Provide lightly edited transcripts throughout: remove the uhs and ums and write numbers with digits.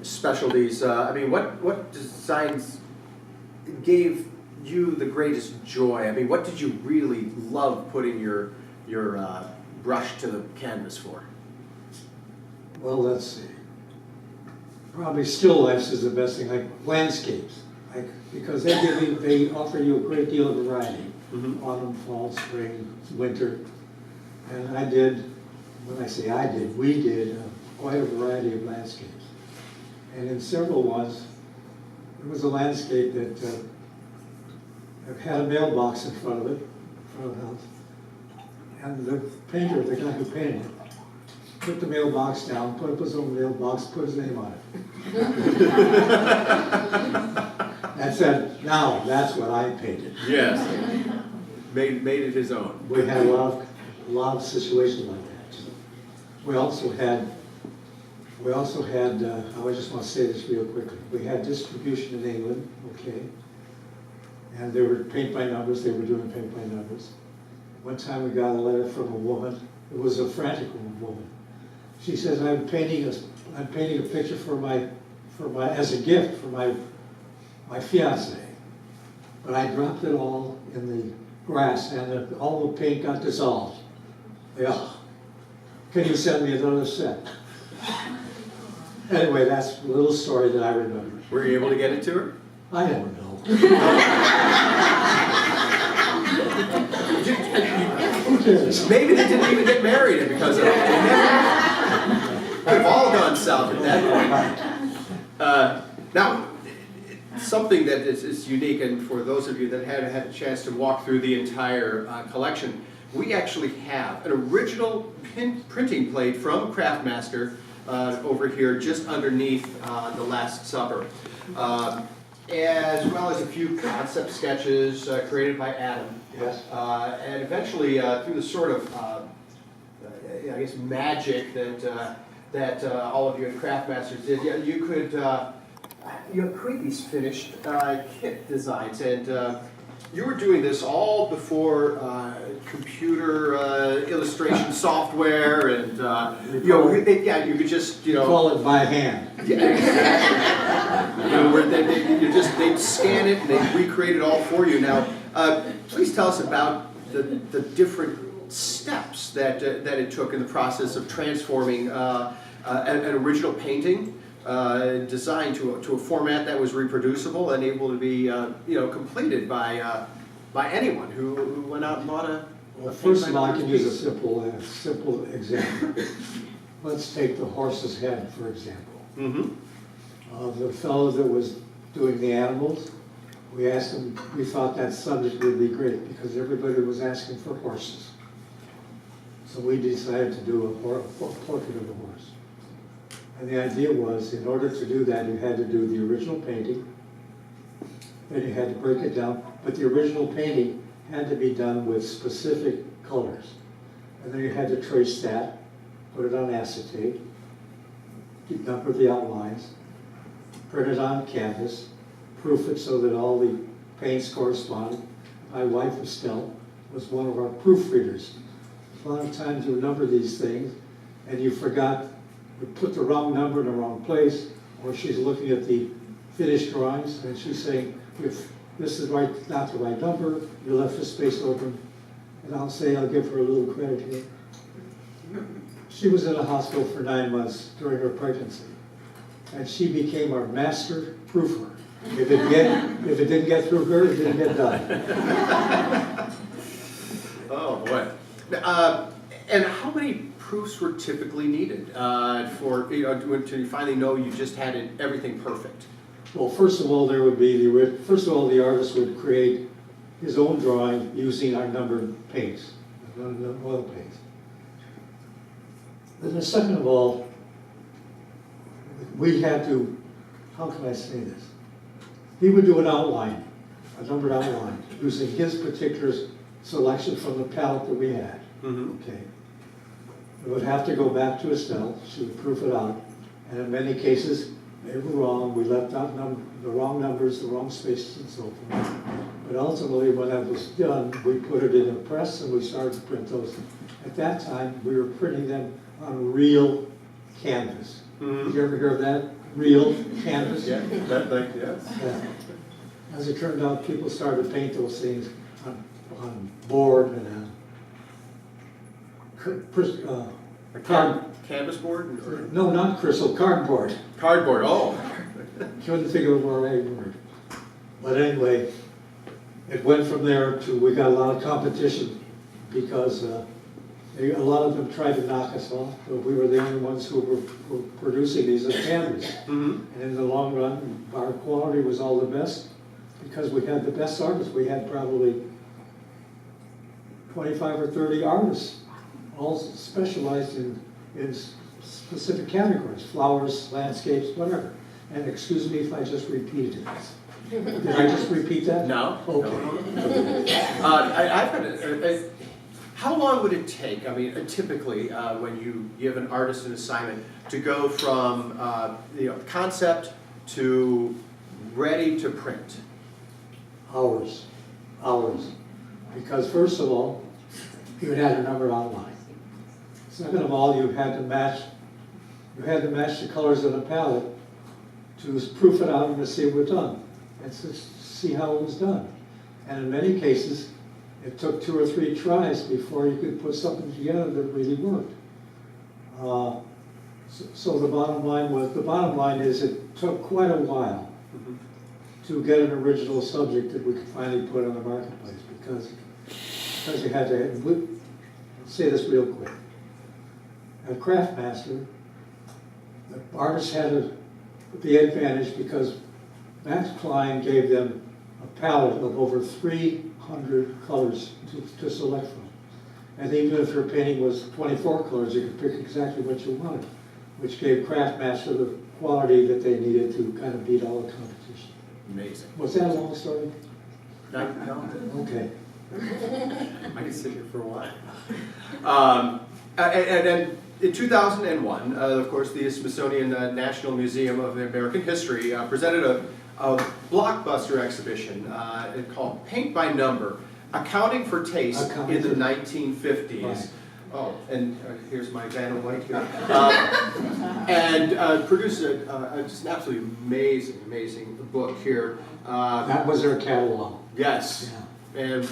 specialties. I mean, what designs gave you the greatest joy? I mean, what did you really love putting your brush to the canvas for? Well, let's see. Probably still lifes is the best thing, like landscapes, because they offer you a great deal of variety. Autumn, fall, spring, winter. And I did, when I say I did, we did quite a variety of landscapes. And in several ones, there was a landscape that had a mailbox in front of it, in front of the house. And the painter, the guy who painted it, put the mailbox down, put up his own mailbox, put his name on it. And said, now that's what I painted. Yes. Made it his own. We had a lot of situations like that. We also had, I just want to say this real quickly. We had distribution in England, okay? And they were paint by numbers, they were doing paint by numbers. One time we got a letter from a woman, it was a frantic woman. She says, I'm painting a picture as a gift for my fiance. But I dropped it all in the grass and all the paint got dissolved. Can you send me another set? Anyway, that's a little story that I remember. Were you able to get it to her? I don't know. Who cares? Maybe they didn't even get married because of it. We've all gone south at that point. Now, something that is unique, and for those of you that haven't had a chance to walk through the entire collection, we actually have an original printing plate from Craftmaster over here just underneath the Last Supper, as well as a few concept sketches created by Adam. Yes. And eventually, through the sort of, I guess, magic that all of you at Craftmasters did, you could create these finished kit designs, and you were doing this all before computer illustration software, and you could just Call it by hand. Where they'd scan it and they'd recreate it all for you. Now, please tell us about the different steps that it took in the process of transforming an original painting designed to a format that was reproducible and able to be completed by anyone who went out and bought a. Well, first of all, I can use a simple example. Let's take the horse's head, for example. The fellow that was doing the animals, we asked him, we thought that subject would be great because everybody was asking for horses. So we decided to do a portrait of a horse. And the idea was, in order to do that, you had to do the original painting, then you had to break it down, but the original painting had to be done with specific colors. And then you had to trace that, put it on acetate, number the outlines, print it on canvas, proof it so that all the paints corresponded. My wife, Estelle, was one of our proofreaders. A lot of times you number these things and you forgot, you put the wrong number in the wrong place, or she's looking at the finished drawings and she's saying, if this is not the right number, you left the space open. And I'll give her a little credit here. She was in a hospital for 9 months during her pregnancy. And she became our master proofer. If it didn't get through her, it didn't get done. Oh boy! And how many proofs were typically needed for until you finally know you just had everything perfect? Well, first of all, the artist would create his own drawing using our numbered paints, oil paints. Then, second of all, we had to, how can I say this? He would do an outline, a numbered outline, using his particular selection from the palette that we had. Okay. It would have to go back to Estelle. She would proof it out. And in many cases, they were wrong. We left out the wrong numbers, the wrong spaces, and so forth. But ultimately, when that was done, we put it in a press and we started to print those. At that time, we were printing them on real canvas. Did you ever hear of that? real canvas. Yeah, yes. As it turned out, people started to paint those things on board and Canvas board? Or no, not crystal, cardboard. cardboard, oh. Couldn't think of a more right word. But anyway, it went from there to, we got a lot of competition because a lot of them tried to knock us off, but we were the only ones who were producing these on canvas. Mm-hmm. And in the long run, our quality was all the best because we had the best artists. We had probably 25 or 30 artists, all specialized in specific categories, flowers, landscapes, whatever. And excuse me if I just repeated it. Did I just repeat that? No. Okay. I've got how long would it take, I mean, typically, when you give an artist an assignment, to go from concept to ready to print? Hours. Because first of all, you had a number outline. Second of all, you had to match the colors of the palette to proof it out and to see it was done, and to see how it was done. And in many cases, it took 2 or 3 tries before you could put something together that really worked. So the bottom line is it took quite a while to get an original subject that we could finally put on the marketplace because you had to, I'll say this real quick. A craft master, the artists had the advantage because Max Klein gave them a palette of over 300 colors to select from. And even if your painting was 24 colors, you could pick exactly what you wanted, which gave Craftmaster the quality that they needed to kind of beat all the competition. Amazing. Was that a long story? No. Okay. I could sit here for a while. And then in 2001, of course, the Smithsonian National Museum of American History presented a blockbuster exhibition called Paint by Number, Accounting for Taste in the 1950s. Right. Oh, and here's my Vanna White here. And produced just an absolutely amazing book here. That was their catalog. Yes. Yeah. And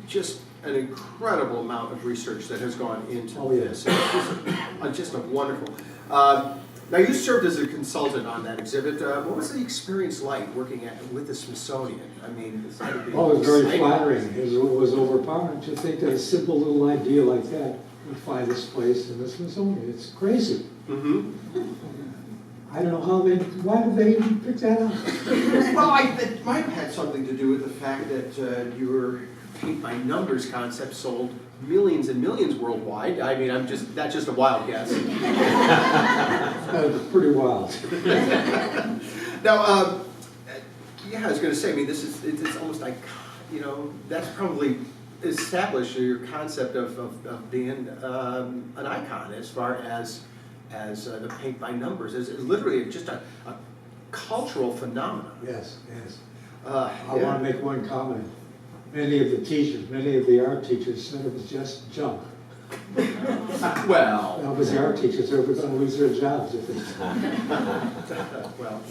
just an incredible amount of research that has gone into this. It's just a wonderful. Now, you served as a consultant on that exhibit. What was the experience like working with the Smithsonian? I mean, it's had to be it was very flattering. It was overpowering to think that a simple little idea like that would find its place in the Smithsonian. It's crazy. Mm-hmm. I don't know why did they even pick that up? Well, it might have had something to do with the fact that your paint by numbers concept sold millions and millions worldwide. I mean, that's just a wild guess. That was pretty wild. Now, yeah, I was going to say, I mean, it's almost like, that's probably established your concept of being an icon as far as the paint by numbers. It's literally just a cultural phenomenon. Yes. I want to make one comment. Many of the art teachers said it was just junk. Well, that was the art teachers. They were going to lose their jobs if it's well,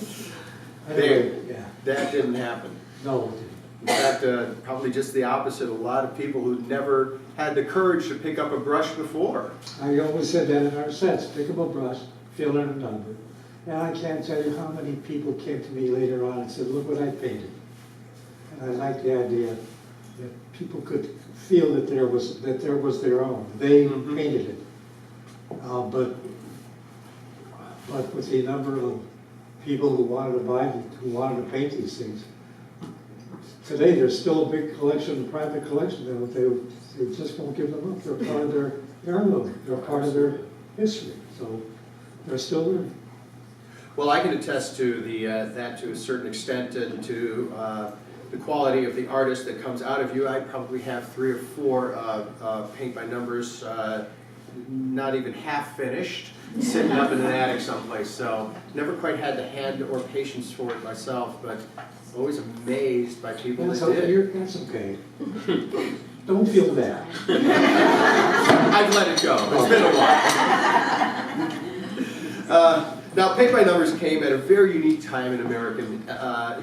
anyway, that didn't happen. No, it didn't. In fact, probably just the opposite. A lot of people who never had the courage to pick up a brush before. I always said that in our sets. Pick up a brush, fill in a number. And I can't tell you how many people came to me later on and said, look what I painted. And I like the idea that people could feel that there was their own. They painted it. But with the number of people who wanted to paint these things, today there's still a big collection, private collection, and they just won't give them up. They're part of their heirloom. They're part of their history. So they're still there. Well, I can attest to that to a certain extent, and to the quality of the artist that comes out of you. I probably have 3 or 4 paint by numbers, not even half finished, sitting up in an attic someplace. So never quite had the hand or patience for it myself, but always amazed by people that did. That's okay. Don't feel bad. I've let it go. It's been a while. Now, paint by numbers came at a very unique time in American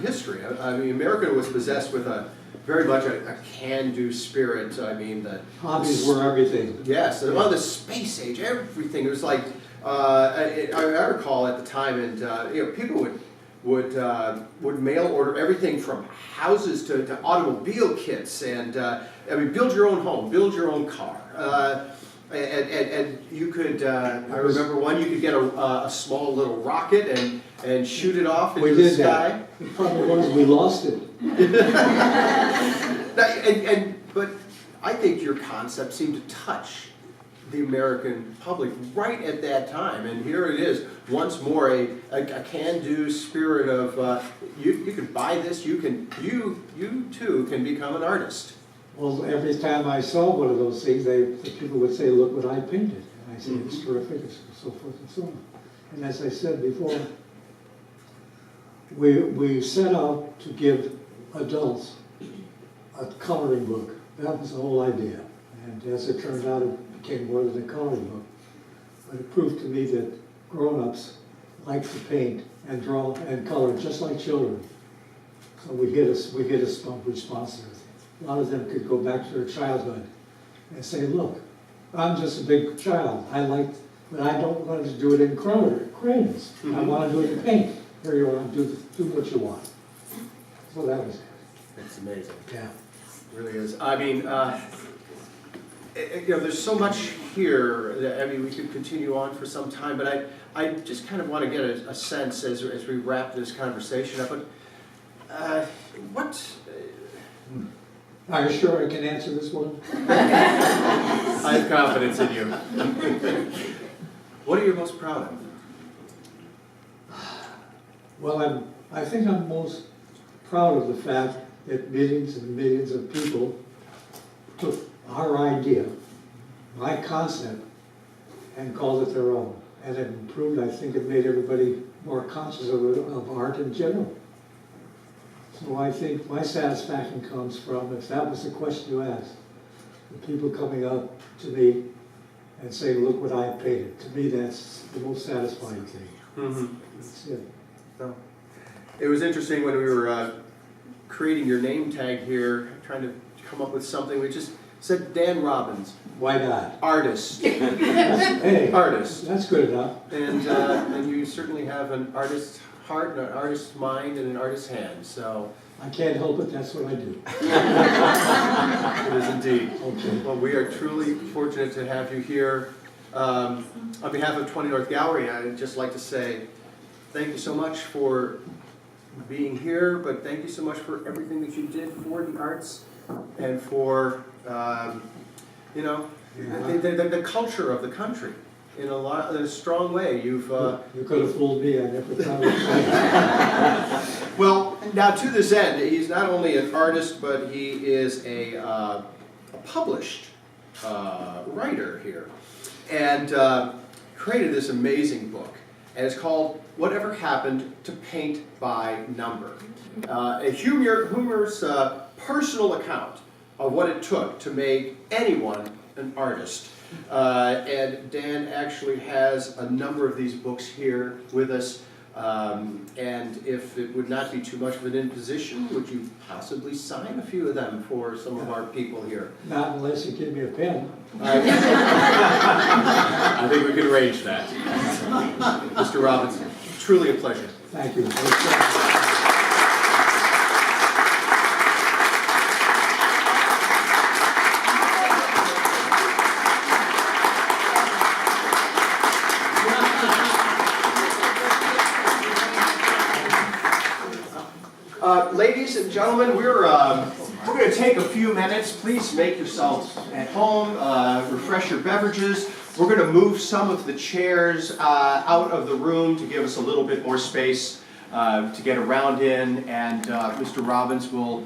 history. I mean, America was possessed with very much a can-do spirit. I mean, Hobbies were everything. yes, well, the space age, everything. It was like I recall at the time, and people would mail order everything from houses to automobile kits, and I mean, build your own home, build your own car. And you could, I remember one, you could get a small little rocket and shoot it off into the sky. That. The problem was we lost it. But I think your concept seemed to touch the American public right at that time, and here it is, once more a can-do spirit of you can buy this, you too can become an artist. Well, every time I saw one of those things, the people would say, "Look what I painted." And I said, "It's terrific," and so forth and so on. And as I said before, we set out to give adults a coloring book. That was the whole idea. And as it turned out, it became more than a coloring book. But it proved to me that grown-ups like to paint and draw and color just like children. So we hit a responsibility. A lot of them could go back to their childhood and say, "Look, I'm just a big child. But I don't want to do it in crayons. I want to do it in paint. Here you are, do what you want." So that was it. That's amazing. Yeah. It really is. I mean, there's so much here that, I mean, we could continue on for some time, but I just kind of want to get a sense as we wrap this conversation up. But Are you sure I can answer this one? I have confidence in you. What are you most proud of? Well, I think I'm most proud of the fact that millions and millions of people took our idea, my concept, and called it their own. And it improved, I think it made everybody more conscious of art in general. So I think my satisfaction comes from, if that was the question you asked, the people coming up to me and saying, "Look what I painted." To me, that's the most satisfying thing. Mm-hmm. That's it. So, it was interesting when we were creating your name tag here, trying to come up with something. We just said Dan Robbins. Why not? Artist. Hey, Artist. that's good enough. And you certainly have an artist's heart, and an artist's mind, and an artist's hand. So I can't help it, that's what I do. it is indeed. Okay. Well, we are truly fortunate to have you here. On behalf of 20 North Gallery, I'd just like to say thank you so much for being here, but thank you so much for everything that you did for the arts and for the culture of the country in a strong way. You could have fooled me, I never thought of it. Well, now to this end, he's not only an artist, but he is a published writer here, and created this amazing book, and it's called "Whatever Happened to Paint by Number," a humorous personal account of what it took to make anyone an artist. And Dan actually has a number of these books here with us. And if it would not be too much of an imposition, would you possibly sign a few of them for some of our people here? Not unless you give me a pen. I think we can arrange that. Mr. Robbins, truly a pleasure. Thank you. Ladies and gentlemen, we're going to take a few minutes. Please make yourselves at home, refresh your beverages. We're going to move some of the chairs out of the room to give us a little bit more space to get around in, and Mr. Robbins will